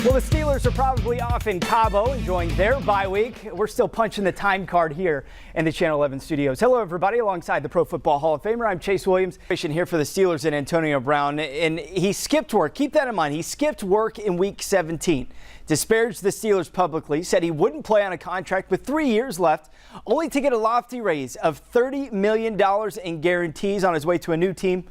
Well, the Steelers are probably off in Cabo enjoying their bye week. We're still punching the time card here in the Channel 11 studios. Hello, everybody. Alongside the Pro Football Hall of Famer, I'm Chase Williams. Here for the Steelers and Antonio Brown. And he skipped work. Keep that in mind. He skipped work in Week 17. Disparaged the Steelers publicly, said he wouldn't play on a contract with 3 years left, only to get a lofty raise of $30 million in guarantees on his way to a new team,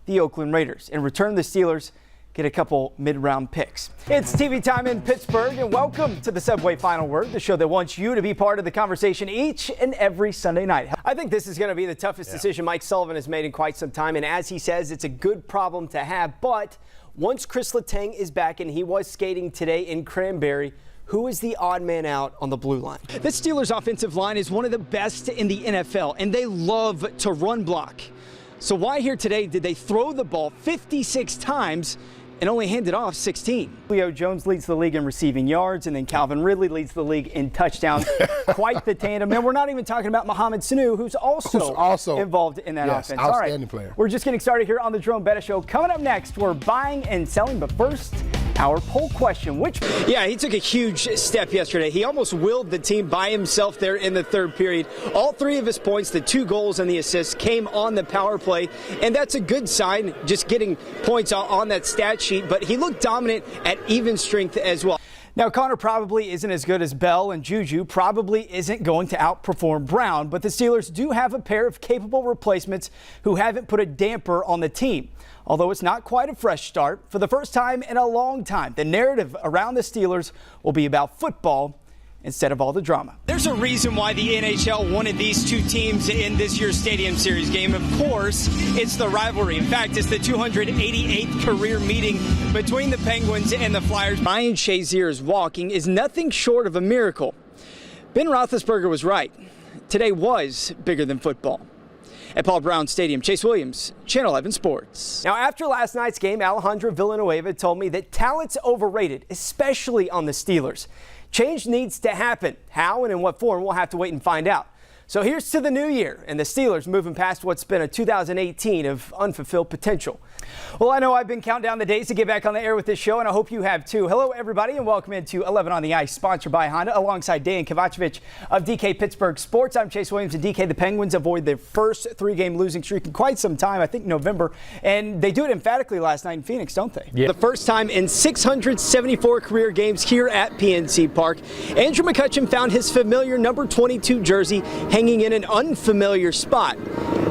the Oakland Raiders. In return, the Steelers get a couple mid-round picks. It's TV time in Pittsburgh, and welcome to the Subway Final Word, the show that wants you to be part of the conversation each and every Sunday night. I think this is going to be the toughest decision Mike Sullivan has made in quite some time, and as he says, it's a good problem to have. But once Chris Letang is back, and he was skating today in Cranberry, who is the odd man out on the blue line? The Steelers' offensive line is one of the best in the NFL, and they love to run block. So why here today did they throw the ball 56 times and only handed off 16. Leo Jones leads the league in receiving yards, and then Calvin Ridley leads the league in touchdowns. Quite the tandem. And we're not even talking about Mohamed Sanu, who's also involved in that offense. Outstanding player. We're just getting started here on the Jerome Bettis Show. Coming up next, we're buying and selling, but first, our poll question. Yeah, he took a huge step yesterday. He almost willed the team by himself there in the third period. All three of his points, the 2 goals and the assists, came on the power play, and that's a good sign, just getting points on that stat sheet, but he looked dominant at even strength as well. Now, Connor probably isn't as good as Bell, and Juju probably isn't going to outperform Brown, but the Steelers do have a pair of capable replacements who haven't put a damper on the team. Although it's not quite a fresh start, for the first time in a long time, the narrative around the Steelers will be about football instead of all the drama. There's a reason why the NHL wanted these two teams in this year's Stadium Series game. Of course, it's the rivalry. In fact, it's the 288th career meeting between the Penguins and the Flyers. Ryan Shazier's walking is nothing short of a miracle. Ben Roethlisberger was right. Today was bigger than football. At Paul Brown Stadium, Chase Williams, Channel 11 Sports. Now, after last night's game, Alejandro Villanueva told me that talent's overrated, especially on the Steelers. Change needs to happen. How and in what form, we'll have to wait and find out. So here's to the new year and the Steelers moving past what's been a 2018 of unfulfilled potential. Well, I know I've been counting down the days to get back on the air with this show, and I hope you have too. Hello, everybody, and welcome into 11 on the Ice, sponsored by Honda, alongside Dan Kovacevic of DK Pittsburgh Sports. I'm Chase Williams, and DK, the Penguins avoid their first 3-game losing streak in quite some time, I think November, and they do it emphatically last night in Phoenix, don't they? Yeah. The first time in 674 career games here at PNC Park. Andrew McCutchen found his familiar number 22 jersey hanging in an unfamiliar spot,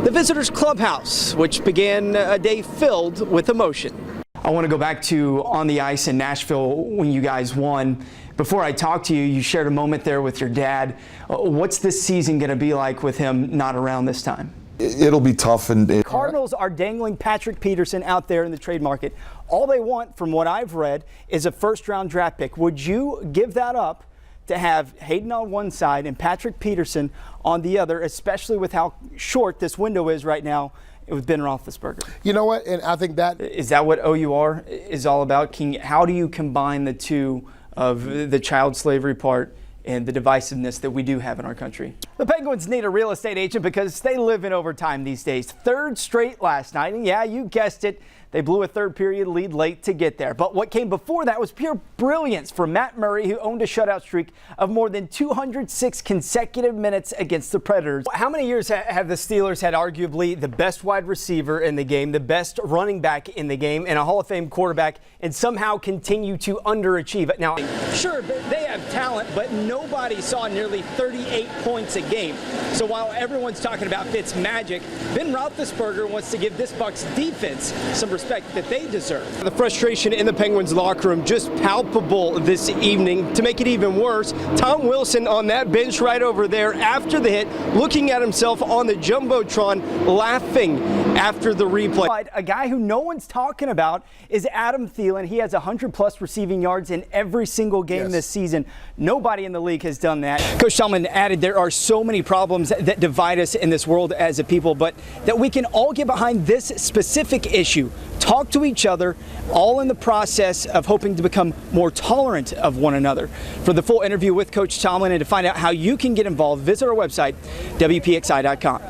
the visitors' clubhouse, which began a day filled with emotion. I want to go back to on the ice in Nashville when you guys won. Before I talk to you, you shared a moment there with your dad. What's this season going to be like with him not around this time? It'll be tough. Cardinals are dangling Patrick Peterson out there in the trade market. All they want, from what I've read, is a first-round draft pick. Would you give that up to have Hayden on one side and Patrick Peterson on the other, especially with how short this window is right now with Ben Roethlisberger? You know what? And I think that is that what OUR is all about? How do you combine the two of the child slavery part and the divisiveness that we do have in our country? The Penguins need a real estate agent because they live in overtime these days. Third straight last night, and yeah, you guessed it, they blew a third period lead late to get there. But what came before that was pure brilliance from Matt Murray, who owned a shutout streak of more than 206 consecutive minutes against the Predators. How many years have the Steelers had arguably the best wide receiver in the game, the best running back in the game, and a Hall of Fame quarterback, and somehow continue to underachieve? Now, sure, they have talent, but nobody saw nearly 38 points a game. So while everyone's talking about Fitz magic, Ben Roethlisberger wants to give this Bucs defense some respect that they deserve. The frustration in the Penguins locker room just palpable this evening. To make it even worse, Tom Wilson on that bench right over there after the hit, looking at himself on the Jumbotron, laughing after the replay. But a guy who no one's talking about is Adam Thielen. He has 100-plus receiving yards in every single game this season. Nobody in the league has done that. Coach Tomlin added, there are so many problems that divide us in this world as a people, but that we can all get behind this specific issue. Talk to each other, all in the process of hoping to become more tolerant of one another. For the full interview with Coach Tomlin and to find out how you can get involved, visit our website, WPXI.com.